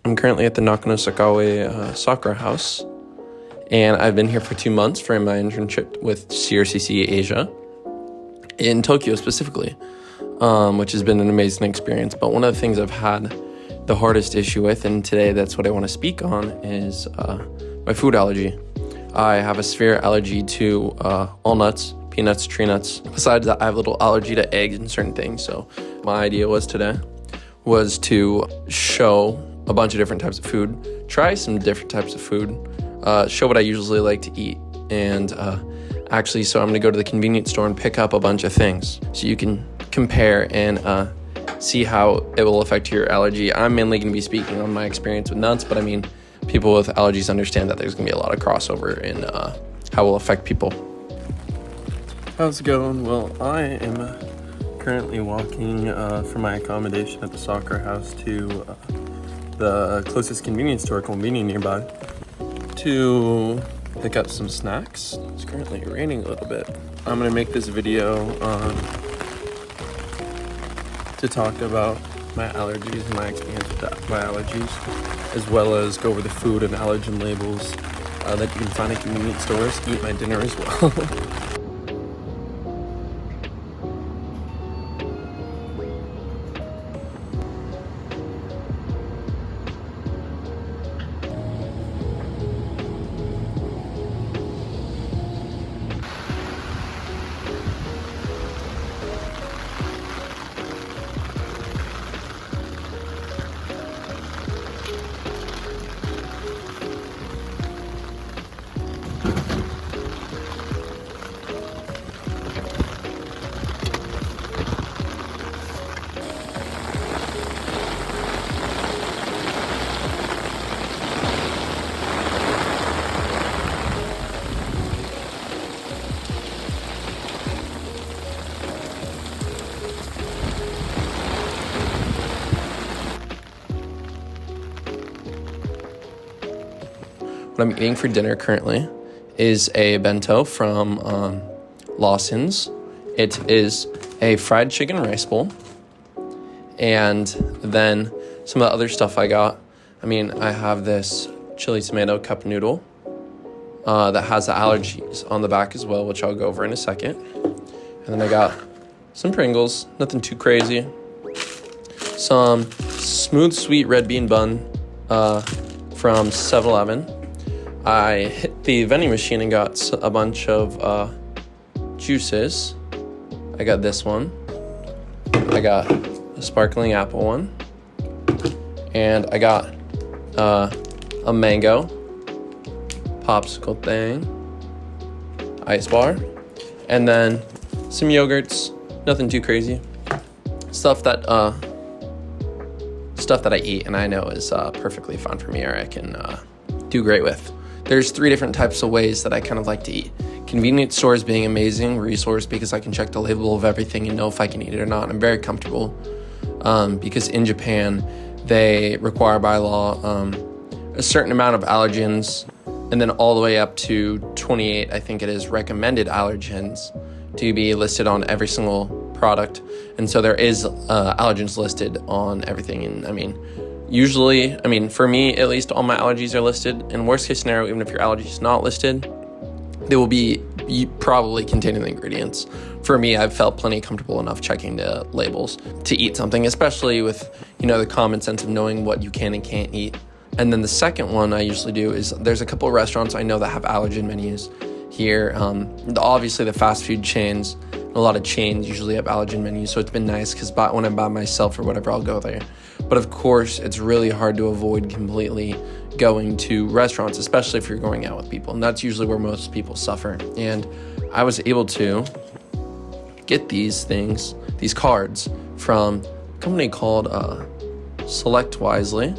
I'm currently at the Nakanosakawa Sakura House, and I've been here for 2 months for my internship with CRCC Asia in Tokyo specifically, which has been an amazing experience. But one of the things I've had the hardest issue with, and today that's what I want to speak on, is my food allergy. I have a severe allergy to all nuts, peanuts, tree nuts. Besides that, I have a little allergy to eggs and certain things. So my idea today was to show a bunch of different types of food, try some different types of food, show what I usually like to eat, and actually, so I'm gonna go to the convenience store and pick up a bunch of things so you can compare and see how it will affect your allergy. I'm mainly gonna be speaking on my experience with nuts, but I mean, people with allergies understand that there's gonna be a lot of crossover in how it will affect people. How's it going? Well, I am currently walking from my accommodation at the Sakura House to the closest convenience store convenient nearby to pick up some snacks. It's currently raining a little bit. I'm gonna make this video to talk about my allergies and my experience with my allergies, as well as go over the food and allergen labels that you can find at convenience stores, eat my dinner as well. What I'm eating for dinner currently is a bento from Lawson's. It is a fried chicken rice bowl. And then some of the other stuff I got, I have this chili tomato cup noodle that has the allergies on the back as well, which I'll go over in a second. And then I got some Pringles, nothing too crazy. Some smooth sweet red bean bun from 7-Eleven. I hit the vending machine and got a bunch of juices. I got this one. I got a sparkling apple one. And I got a mango popsicle thing, ice bar, and then some yogurts, nothing too crazy. Stuff that I eat and I know is perfectly fine for me, or I can do great with. There's 3 different types of ways that I kind of like to eat. Convenience stores being amazing resource because I can check the label of everything and know if I can eat it or not. I'm very comfortable because in Japan, they require by law a certain amount of allergens, and then all the way up to 28, I think it is, recommended allergens to be listed on every single product. And so there is allergens listed on everything. And usually, for me, at least, all my allergies are listed. In worst case scenario, even if your allergy is not listed, they will be probably containing the ingredients. For me, I've felt plenty comfortable enough checking the labels to eat something, especially with, the common sense of knowing what you can and can't eat. And then the second one I usually do is there's a couple of restaurants I know that have allergen menus here. Obviously, the fast food chains, a lot of chains usually have allergen menus, so it's been nice because when I'm by myself or whatever, I'll go there. But of course, it's really hard to avoid completely going to restaurants, especially if you're going out with people. And that's usually where most people suffer. And I was able to get these cards from a company called Select Wisely.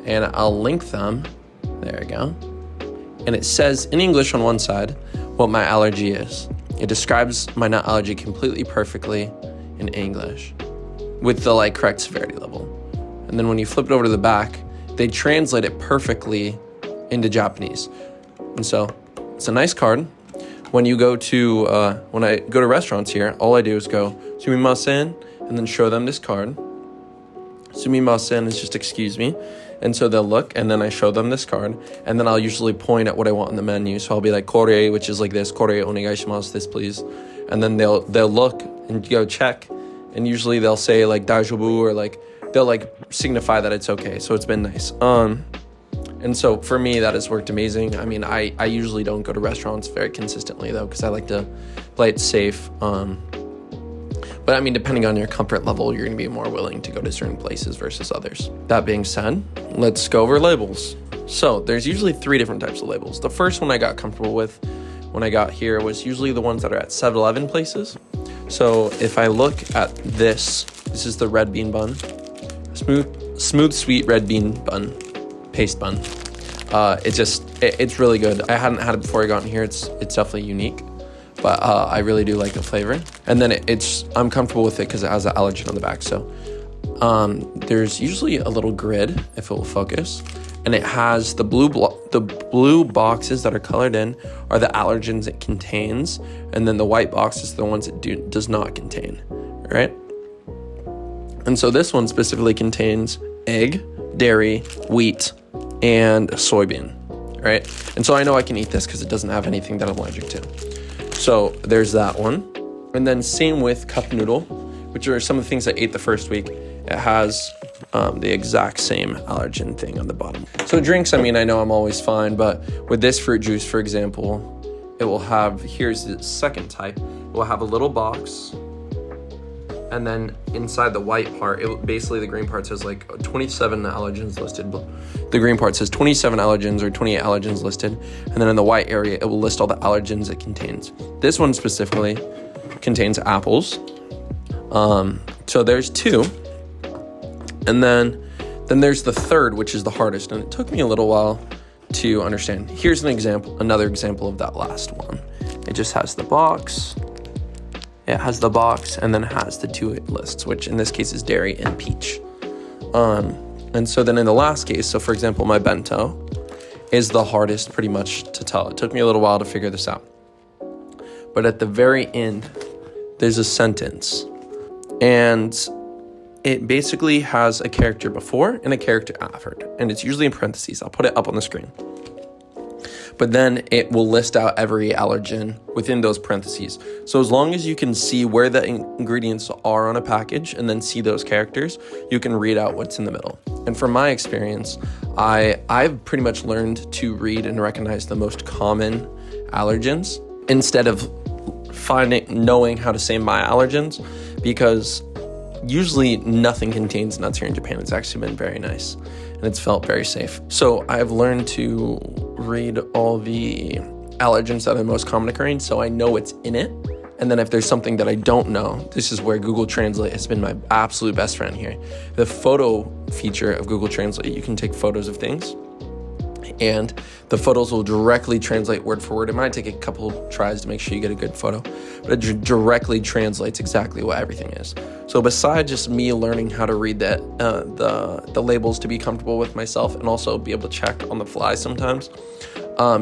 And I'll link them. There we go. And it says in English on one side what my allergy is. It describes my nut allergy completely perfectly in English with the correct severity level. And then when you flip it over to the back, they translate it perfectly into Japanese. And so it's a nice card. When you go to, when I go to restaurants here, all I do is go, sumimasen, and then show them this card. Sumimasen is just excuse me. And so they'll look, and then I show them this card, and then I'll usually point at what I want in the menu. So I'll be like, kore, which is like this, kore onegaishimasu, this please. And then they'll look and go check, and usually they'll say like daijoubu, or like they'll like signify that it's okay. So it's been nice. And so for me, that has worked amazing. I mean, I usually don't go to restaurants very consistently though, because I like to play it safe. But I mean, depending on your comfort level, you're going to be more willing to go to certain places versus others. That being said, let's go over labels. So there's usually 3 different types of labels. The first one I got comfortable with when I got here was usually the ones that are at 7-Eleven places. So if I look at this is the red bean bun, smooth sweet red bean bun, paste bun. It's really good. I hadn't had it before I got in here. It's definitely unique. But I really do like the flavor. And then I'm comfortable with it because it has an allergen on the back. So there's usually a little grid, if it will focus. And it has the blue boxes that are colored in are the allergens it contains. And then the white boxes are the ones it does not contain, right? And so this one specifically contains egg, dairy, wheat, and soybean, right? And so I know I can eat this because it doesn't have anything that I'm allergic to. So there's that one. And then same with cup noodle, which are some of the things I ate the first week. It has the exact same allergen thing on the bottom. So drinks, I mean, I know I'm always fine, but with this fruit juice, for example, it will have, here's the second type, it will have a little box. And then inside the white part, basically the green part says like 27 allergens listed. The green part says 27 allergens or 28 allergens listed. And then in the white area, it will list all the allergens it contains. This one specifically contains apples. So there's 2. And then there's the third, which is the hardest. And it took me a little while to understand. Here's another example of that last one. It just has the box. It has the box and then has the 2 lists, which in this case is dairy and peach. And so then in the last case, so for example, my bento is the hardest pretty much to tell. It took me a little while to figure this out. But at the very end, there's a sentence. And it basically has a character before and a character after. And it's usually in parentheses. I'll put it up on the screen. But then it will list out every allergen within those parentheses. So as long as you can see where the ingredients are on a package and then see those characters, you can read out what's in the middle. And from my experience, I've pretty much learned to read and recognize the most common allergens instead of knowing how to say my allergens, because usually nothing contains nuts here in Japan. It's actually been very nice and it's felt very safe. So I've learned to read all the allergens that are most common occurring, so I know what's in it. And then if there's something that I don't know, this is where Google Translate has been my absolute best friend here. The photo feature of Google Translate, you can take photos of things and the photos will directly translate word for word. It might take a couple tries to make sure you get a good photo, but it directly translates exactly what everything is. So besides just me learning how to read the labels to be comfortable with myself and also be able to check on the fly sometimes,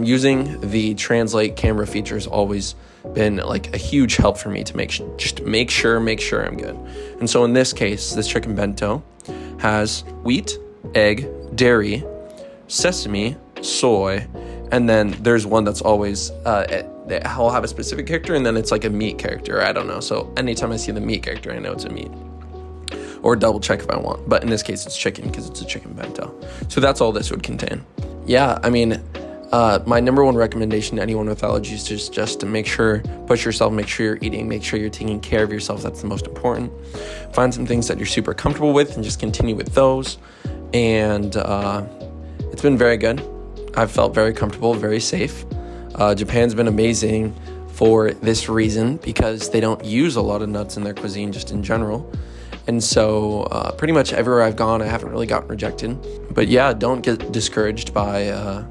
using the translate camera feature has always been like a huge help for me to make sure I'm good. And so in this case, this chicken bento has wheat, egg, dairy, sesame, soy, and then there's one that's always I'll have a specific character and then it's like a meat character. I don't know. So anytime I see the meat character, I know it's a meat. Or double check if I want. But in this case, it's chicken because it's a chicken bento. So that's all this would contain. Yeah, I mean, my number one recommendation to anyone with allergies is just to push yourself, make sure you're eating, make sure you're taking care of yourself. That's the most important. Find some things that you're super comfortable with and just continue with those. And it's been very good. I've felt very comfortable, very safe. Japan's been amazing for this reason because they don't use a lot of nuts in their cuisine just in general. And so pretty much everywhere I've gone, I haven't really gotten rejected. But yeah, don't get discouraged by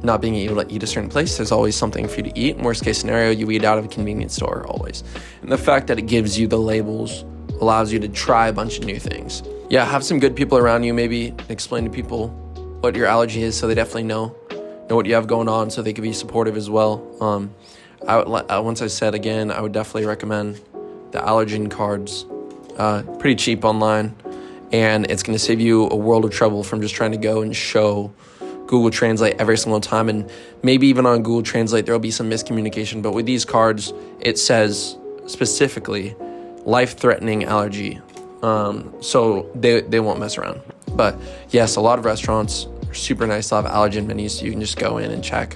not being able to eat a certain place. There's always something for you to eat. Worst case scenario, you eat out of a convenience store always. And the fact that it gives you the labels allows you to try a bunch of new things. Yeah, have some good people around you. Maybe explain to people what your allergy is so they definitely know what you have going on so they can be supportive as well. Once I said again, I would definitely recommend the allergen cards. Pretty cheap online and it's going to save you a world of trouble from just trying to go and show Google Translate every single time. And maybe even on Google Translate, there'll be some miscommunication. But with these cards, it says specifically life-threatening allergy. So they won't mess around. But yes, a lot of restaurants are super nice to have allergen menus, so you can just go in and check.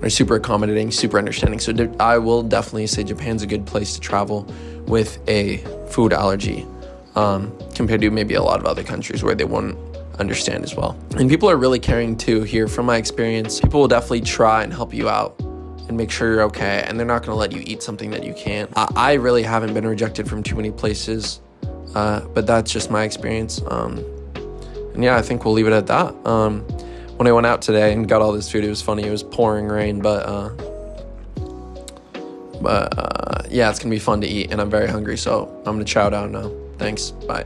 They're super accommodating, super understanding. So I will definitely say Japan's a good place to travel with a food allergy, compared to maybe a lot of other countries where they won't understand as well. And people are really caring too here. From my experience, people will definitely try and help you out and make sure you're okay, and they're not going to let you eat something that you can't. I really haven't been rejected from too many places, but that's just my experience. And yeah, I think we'll leave it at that. When I went out today and got all this food, it was funny. It was pouring rain, but yeah, it's gonna be fun to eat, and I'm very hungry, so I'm gonna chow down now. Thanks. Bye.